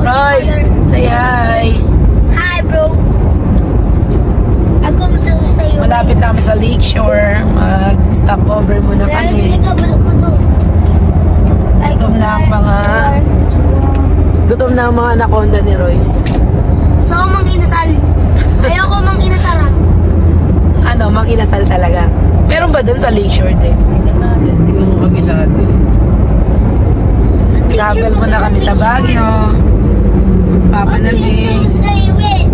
Royce, say hi. Hi, bro. I'm going to stay away. Malapit na kami sa Lakeshore. Mag-stop over muna kami. Gutom na ang mga anaconda ni Royce. Gusto ko mang inasal. Ayoko mang inasara. Ano, mang inasal talaga. Meron ba dun sa Lakeshore din? Tingnan natin. Tingnan mo kami sa atin. Travel muna kami sa Baguio. Papanamig. Stay away.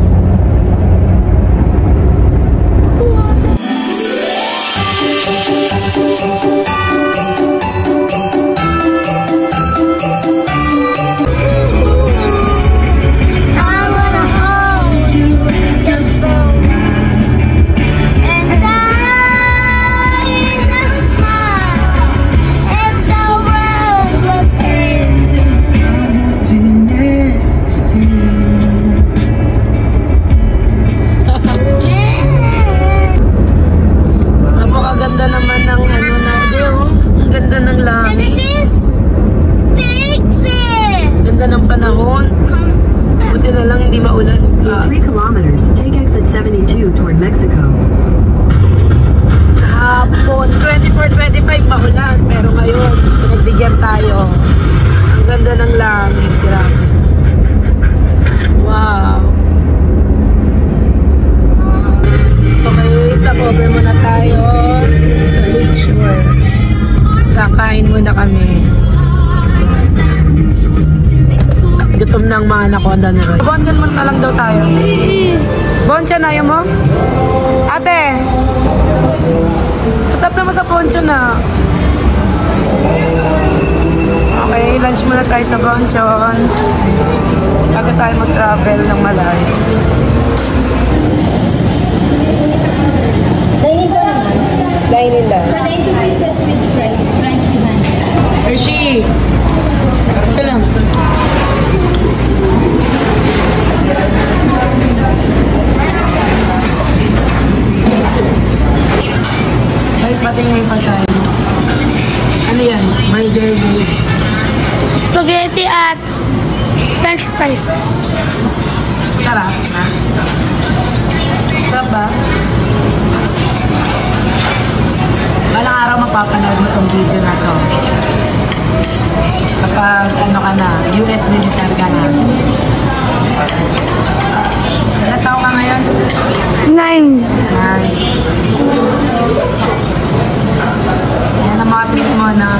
Gutom ng mga anaconda ni Royce. Bonchan mo na lang daw tayo. Bonchan, ayaw mo? Ate! Masap naman sa Bonchan na. Okay, lunch muna tayo sa Bonchan. Bago tayo mag-travel ng malayo. Dine-in lang. For 90 pieces with fries, crunchy man. Hershey! Ito lang. Guys, patingin yung pagkain. Ano yan? My derby. Spaghetti at French fries. Sarap, ha? Sarap ba? Balang araw mapapanood mo itong video na to. Kapag ano ka na, US military ka na. Ilang taon ka ngayon? 9. Yan ang mga trip mo na.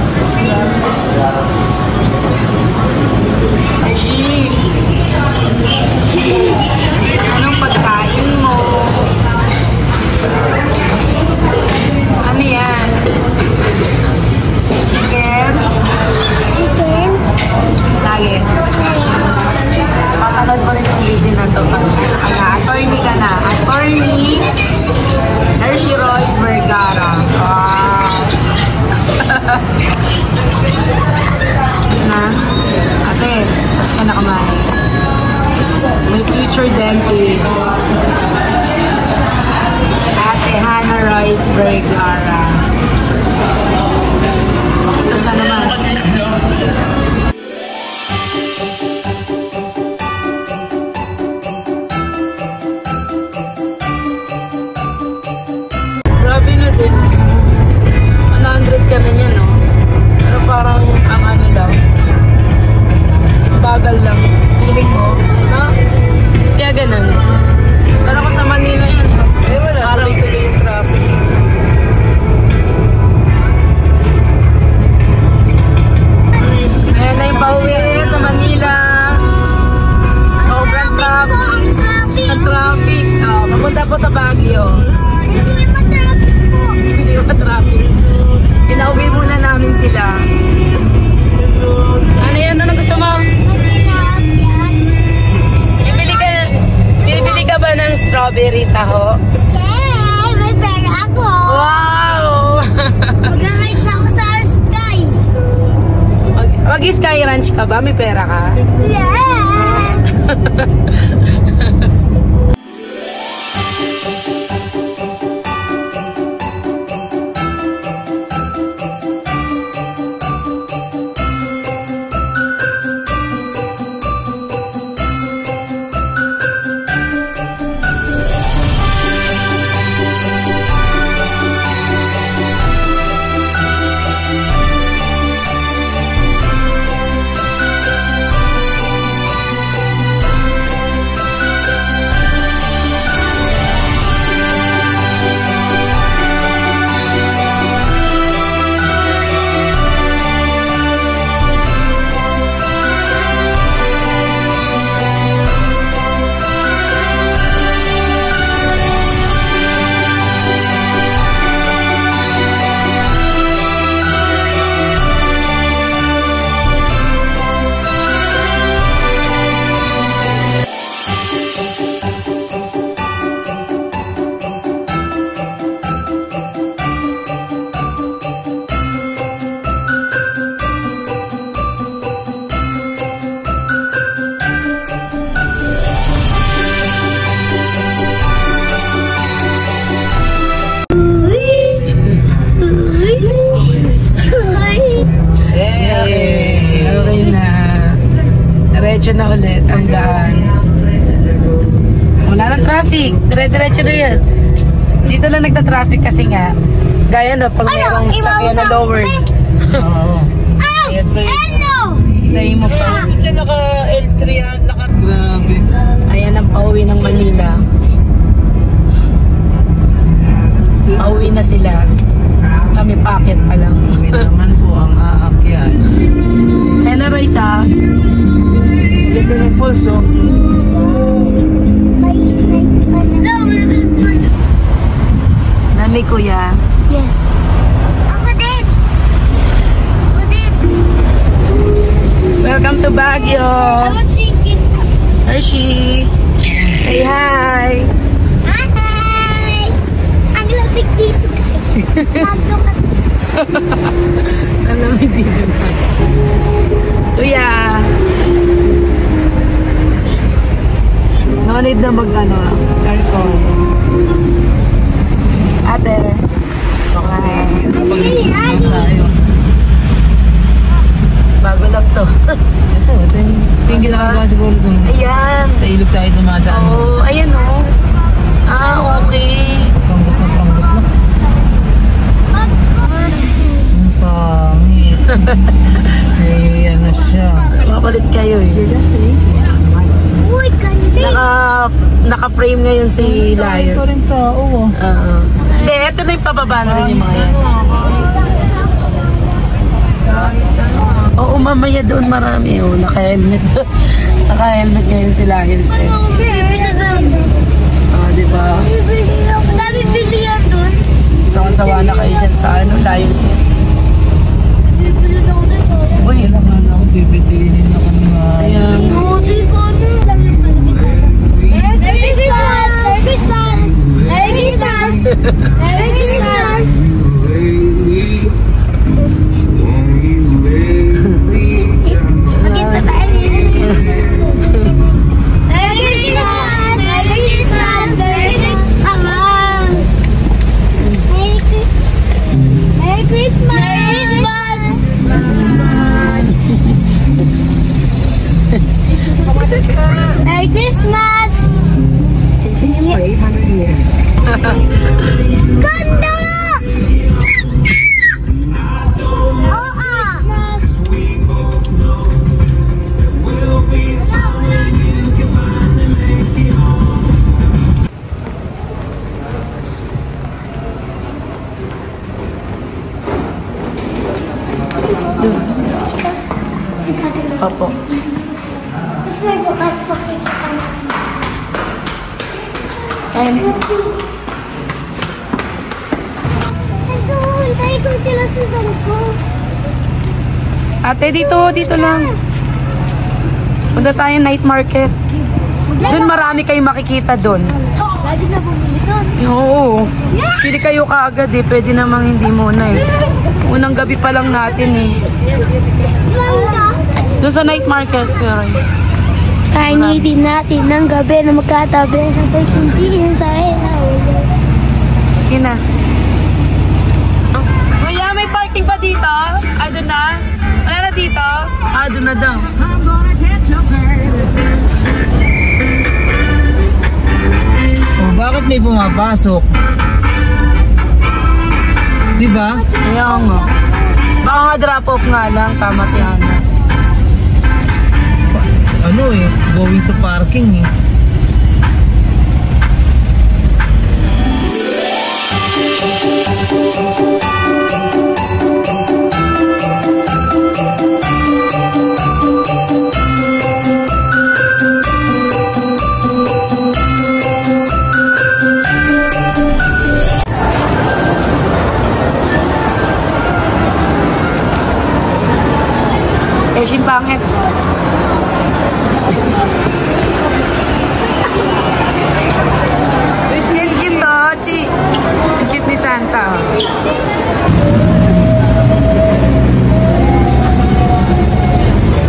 Hershey! Anong pagkain mo? Ano yan? Chicken? Lagi. Papanood mo rin yung video na to pag attorney ka na. Attorney Hershey Royce Vergara. Wow. Tapos na? Ate, tapos ka na kumain. My future dentist. Ate Hannah Royce Vergara. Makusog ka naman. Grabe na din. 100 ka na niya, no? Pero parang ang ano lang. Bagal lang. Feeling mo. Ha? Kaya ganun. Pero kung sa Manila yan, no? Parang tuloy yung traffic. Ayan na yung pauwi sa Manila. Sobrang traffic. Sa traffic. Oh, papunta po sa Baguio. Hindi matraffic po. Hindi ba traffic? Pinauwi muna namin sila. Ano yan? Ano gusto mo? Bibili ka ba ng strawberry taho? Yeah, may pera ako. Wow! Mag-rides ako sa Sky. Mag-Sky Ranch ka ba? May pera ka? Yeah! Diretso na ulit ang daan. Wala nang traffic. Dire-diretso na yan. Dito lang nagta-traffic kasi nga. Gaya no, pag mayroong sakyan na lowered. Oo. Ayan sa'yo. Hinayin mo pa. Diyan naka L3 yan. Grabe. Ayan ang pauwi ng Manila. Pauwi na sila. Kami packet pa lang. Kami naman po ang aakyan. Hello, Raisa. Ganda ng falls, oh. Nami kuya. Yes. Ako din. Ako din. Welcome to Baguio. I want chicken. Hershey. Say hi. Hi! Ang lamig dito, guys. Bago kasi. Alam mo dito na. Kuya. No need na mag-ano. Aircon. Ate. Okay. Pag-explore tayo. Bago lang to. Ito, yung ginagawa siguro dun. Ayan. Sa ilog tayo dumadaan. Oh, ayan oh. Ah, okay. Panggot na. Ang pangit. Eh, ano siya. Makapalit kayo eh. Uy, ganda. Naka-frame ngayon si Lion. Ito rin tao, oh. Hindi, ito na yung pababa na rin yung mga yan. Oo, mamaya doon marami. Oh, naka-helmet. Naka-helmet ngayon si Lion. Bibili na doon. Ah, diba? Bibili ako. Dami bilihan doon. Sawa na kayo dyan sa ano, Lion. Bibili na ako doon. Uy, Kailangan ako bibitinin ako ni ayan. Oo, di ko ano. Merry Christmas! Merry Christmas! Merry Christmas! Merry Christmas! Magkita tayo. Merry Christmas! Merry Christmas! Merry Christmas! Merry Christmas! Merry Christmas! Merry Christmas! Ganda! Opo. Gusto mo bukas pakita ka na. Ayan. Ito, hintay ko sila sa bangko. Ate, dito lang. Punta tayo night market. Doon marami kayong makikita doon. Lagi na bumili doon. Oo. Pili kayo kaagad eh. Pwede namang hindi muna eh. Unang gabi pa lang natin eh. Doon sa night market, guys. Kainitin natin ng gabi na magkatabi na pagkintiin sa ilaw. Sige na. Kuya, may parking pa dito? Ah, doon na? Wala na dito? Ah, doon na daw. Oh, bakit may pumapasok? Diba? Kaya nga. Baka nga drop off nga lang. Tama si Hana. Ano eh, going to parking eh. Shin pangit. Cute to, Chi. Ang cute ni Santa.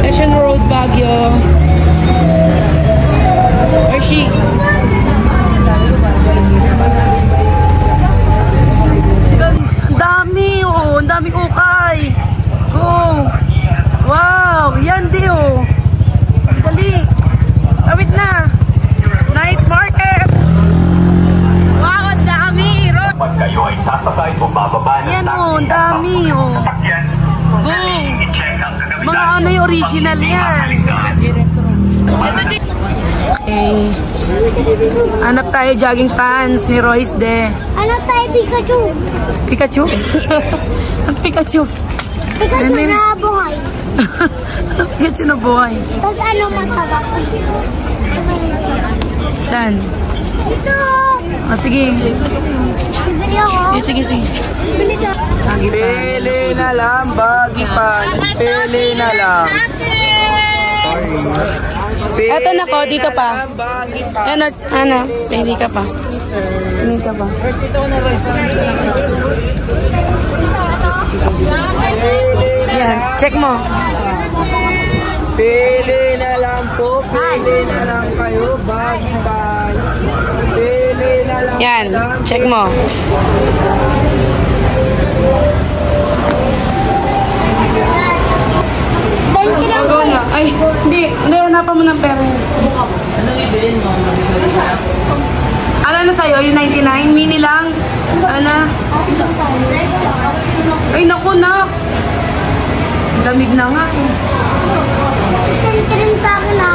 Station Road, Baguio. Hershey. Ang dami, oh. Ang dami ukay. Go. Wow, yan di oh. original yan. Eh, hanap tayo jogging pants ni Royce de. Ano tayo, Pikachu? Pikachu? Ang Pikachu? Pikachu Hindi. na buhay. Ang Pikachu na buhay. Tapos ano mataba? Saan? Ito! O sige. Bibili ako. Sige. Bibili ka. Pili na lang, baggy pants. Pili na lang. Eto na ko, dito pa. Baggy pants. Ano? Pili ka pa. Pili ka pa. Yan, check mo. Pili na lang po. Pili na lang kayo, baggy pants. Pili na lang. Yan, check mo. Go na. Ay, hindi, hanapan mo ng pera yun. Ano na sa'yo? Yung 99? Mini lang? Ano na? Ay, naku na. Lamig na nga. Ito yung sa akin, ha?